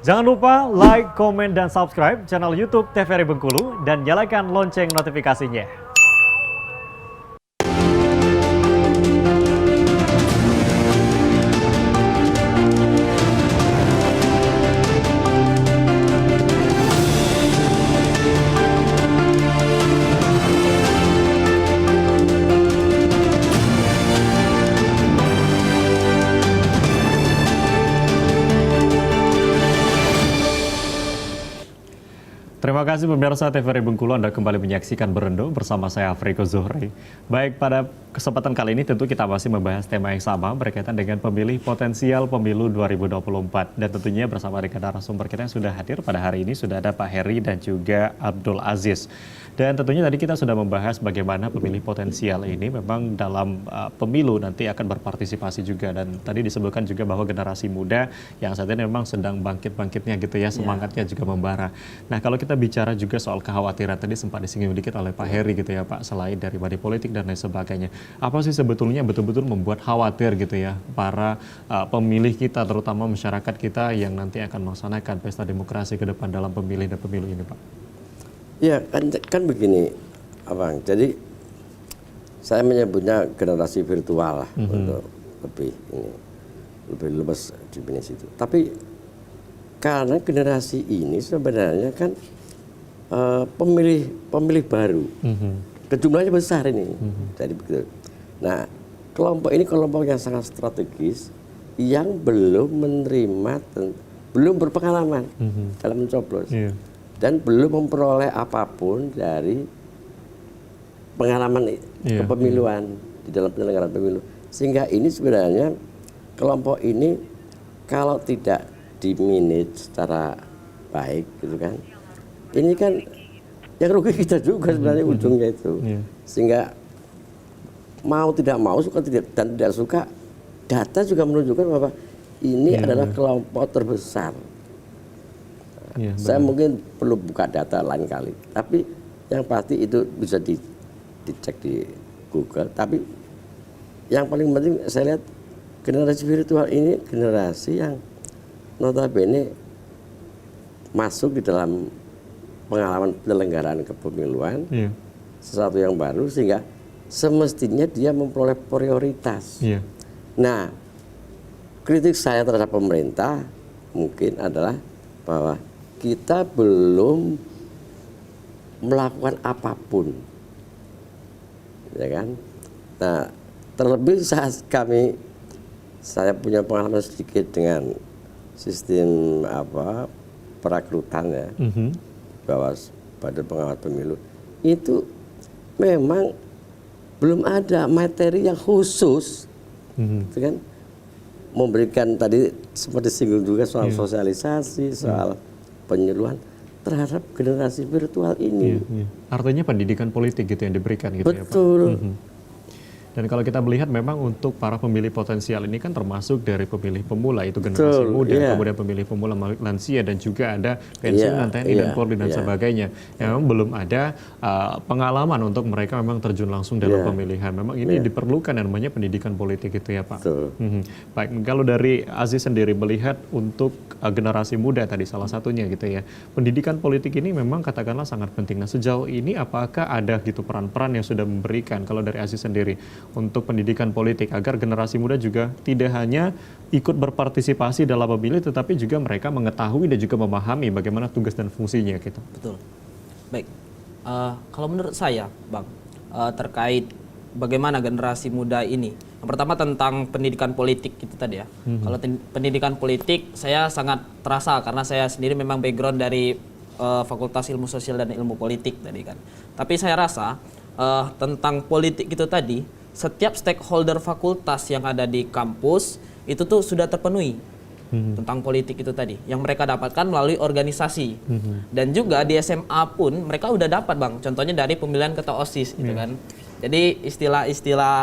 Jangan lupa like, komen, dan subscribe channel YouTube TVRI Bengkulu dan nyalakan lonceng notifikasinya. Terima kasih pemirsa TVRI Bengkulu, Anda kembali menyaksikan Berendo bersama saya Afriko Zuhri. Baik, pada kesempatan kali ini tentu kita masih membahas tema yang sama berkaitan dengan pemilih potensial pemilu 2024. Dan tentunya bersama dengan narasumber kita yang sudah hadir pada hari ini, sudah ada Pak Heri dan juga Abdul Aziz. Dan tentunya tadi kita sudah membahas bagaimana pemilih potensial ini memang dalam pemilu nanti akan berpartisipasi juga. Dan tadi disebutkan juga bahwa generasi muda yang saat ini memang sedang bangkit-bangkitnya gitu ya, semangatnya juga membara. Nah, kalau kita bicara juga soal kekhawatiran, tadi sempat disinggung dikit oleh Pak Heri gitu ya Pak, selain dari money politik dan lain sebagainya. Apa sih sebetulnya betul-betul membuat khawatir gitu ya para pemilih kita, terutama masyarakat kita yang nanti akan melaksanakan pesta demokrasi ke depan dalam pemilih dan pemilu ini Pak? Ya kan begini, Abang. Jadi saya menyebutnya generasi virtual lah untuk lebih luas definisi itu. Tapi karena generasi ini sebenarnya kan pemilih baru, jumlahnya besar ini. Jadi begitu. Nah, kelompok ini kelompok yang sangat strategis, yang belum berpengalaman dalam mencoblos. Dan belum memperoleh apapun dari pengalaman kepemiluan di dalam penyelenggaraan pemilu. Sehingga ini sebenarnya kelompok ini kalau tidak di-manage secara baik gitu kan, ini kan yang rugi kita juga sebenarnya ujungnya itu. Sehingga mau tidak mau, suka dan tidak suka, data juga menunjukkan bahwa ini adalah kelompok terbesar. Saya mungkin perlu buka data lain kali, tapi yang pasti itu bisa dicek di Google. Tapi yang paling penting saya lihat generasi virtual ini generasi yang notabene masuk di dalam pengalaman penyelenggaraan kepemiluan, sesuatu yang baru, sehingga semestinya dia memperoleh prioritas. Nah, kritik saya terhadap pemerintah mungkin adalah bahwa kita belum melakukan apapun, ya kan? Nah, terlebih saat saya punya pengalaman sedikit dengan sistem perekrutan ya, bahwa pada pengawal pemilu itu memang belum ada materi yang khusus, gitu kan? Memberikan tadi seperti disinggung juga soal sosialisasi, soal penyuluhan terhadap generasi virtual ini. Artinya pendidikan politik gitu yang diberikan gitu. Betul. Ya Pak? Dan kalau kita melihat memang untuk para pemilih potensial ini kan termasuk dari pemilih pemula, itu generasi muda, kemudian pemilih pemula lansia, dan juga ada pensiunan TNI dan Polri dan sebagainya. Yang memang belum ada pengalaman untuk mereka memang terjun langsung dalam pemilihan. Memang ini diperlukan yang namanya pendidikan politik itu ya Pak. Baik, kalau dari Aziz sendiri melihat untuk generasi muda tadi salah satunya gitu ya, pendidikan politik ini memang katakanlah sangat penting. Nah, sejauh ini apakah ada gitu peran-peran yang sudah memberikan kalau dari Aziz sendiri untuk pendidikan politik agar generasi muda juga tidak hanya ikut berpartisipasi dalam pemilu, tetapi juga mereka mengetahui dan juga memahami bagaimana tugas dan fungsinya gitu. Betul. Baik, kalau menurut saya Bang, terkait bagaimana generasi muda ini, yang pertama tentang pendidikan politik itu tadi ya. Kalau pendidikan politik saya sangat terasa karena saya sendiri memang background dari Fakultas Ilmu Sosial dan Ilmu Politik tadi kan. Tapi saya rasa tentang politik itu tadi, setiap stakeholder fakultas yang ada di kampus itu tuh sudah terpenuhi tentang politik itu tadi yang mereka dapatkan melalui organisasi. Dan juga di SMA pun mereka udah dapat Bang, contohnya dari pemilihan ketua OSIS gitu kan. Jadi istilah-istilah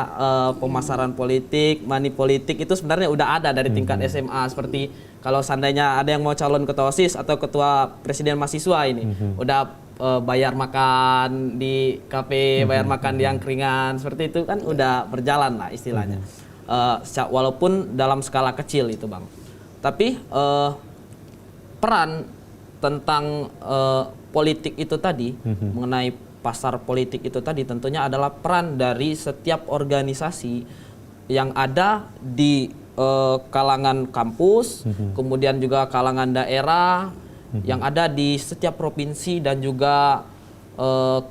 pemasaran politik, money politik itu sebenarnya udah ada dari tingkat SMA, seperti kalau seandainya ada yang mau calon ketua OSIS atau ketua presiden mahasiswa ini udah bayar makan di kafe, bayar makan di angkringan, seperti itu kan udah berjalan lah istilahnya. Walaupun dalam skala kecil itu Bang. Tapi peran tentang politik itu tadi, mengenai pasar politik itu tadi tentunya adalah peran dari setiap organisasi yang ada di kalangan kampus, kemudian juga kalangan daerah, yang ada di setiap provinsi dan juga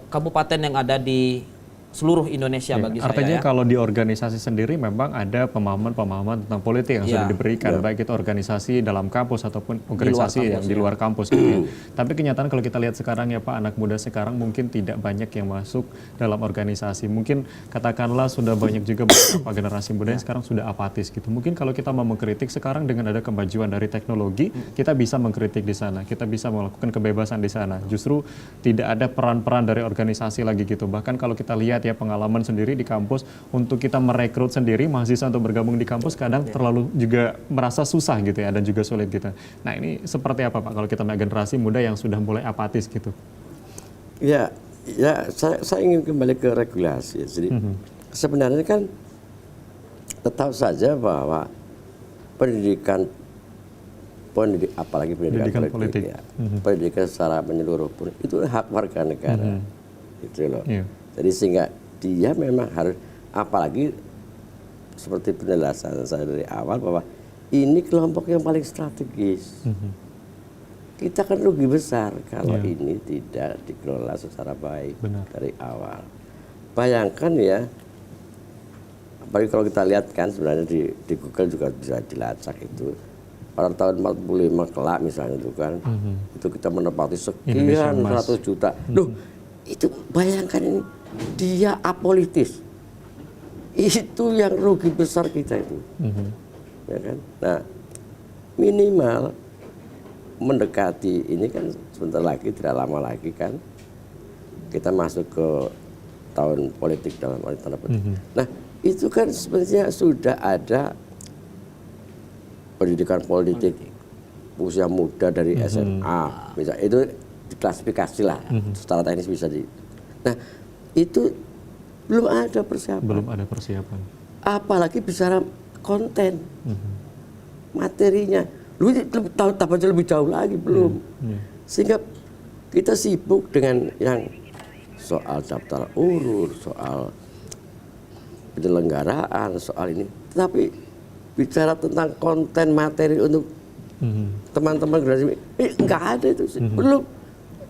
kabupaten yang ada di seluruh Indonesia bagi saya. Artinya kalau di organisasi sendiri memang ada pemahaman-pemahaman tentang politik yang sudah diberikan, baik itu organisasi dalam kampus ataupun organisasi yang di luar kampus. Gitu ya. Tapi kenyataan kalau kita lihat sekarang ya Pak, anak muda sekarang mungkin tidak banyak yang masuk dalam organisasi. Mungkin katakanlah sudah banyak juga beberapa generasi muda yang sekarang sudah apatis gitu. Mungkin kalau kita mau mengkritik sekarang dengan ada kemajuan dari teknologi, kita bisa mengkritik di sana, kita bisa melakukan kebebasan di sana. Justru tidak ada peran-peran dari organisasi lagi gitu. Bahkan kalau kita lihat ya pengalaman sendiri di kampus untuk kita merekrut sendiri mahasiswa untuk bergabung di kampus kadang terlalu juga merasa susah gitu ya dan juga sulit gitu. Nah ini seperti apa Pak kalau kita melihat generasi muda yang sudah mulai apatis gitu? Ya saya ingin kembali ke regulasi. Jadi sebenarnya kan tetap saja bahwa apalagi pendidikan politik. Ya, pendidikan secara menyeluruh pun itu hak warga negara. Gitu loh. Jadi sehingga dia memang harus, apalagi seperti penjelasan saya dari awal bahwa ini kelompok yang paling strategis. Kita kan rugi besar kalau ini tidak dikelola secara baik dari awal. Bayangkan ya, apalagi kalau kita lihat kan sebenarnya di Google juga bisa dilacak itu. Pada tahun 45 kelak misalnya itu kan, itu kita menempati sekian 100 juta. Loh, itu bayangkan ini. Dia apolitis, itu yang rugi besar kita itu, ya kan? Nah, minimal mendekati ini kan sebentar lagi, tidak lama lagi kan, kita masuk ke tahun politik dalam arti tanda petik. Nah, itu kan sebenarnya sudah ada pendidikan politik usia muda dari SMA, misalnya itu diklasifikasi lah, secara teknis bisa di. Nah, itu belum ada persiapan. Belum ada persiapan. Apalagi bicara konten, materinya. Lu tahu aja lebih jauh lagi belum. Sehingga kita sibuk dengan yang soal daftar urut, soal penyelenggaraan, soal ini. Tapi bicara tentang konten materi untuk teman-teman generasi nggak ada itu sih. Belum.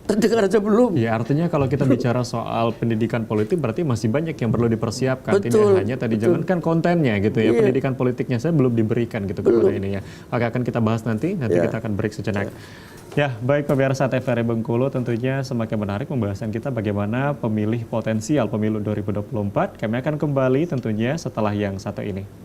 Terdengar aja belum. Ya artinya kalau kita bicara soal pendidikan politik berarti masih banyak yang perlu dipersiapkan. Tidak hanya tadi jangankan kontennya gitu ya, pendidikan politiknya saya belum diberikan gitu kepada ini ya. Oke, akan kita bahas nanti kita akan break sejenak. Ya baik pemirsa TVRI Bengkulu, tentunya semakin menarik pembahasan kita bagaimana pemilih potensial pemilu 2024. Kami akan kembali tentunya setelah yang satu ini.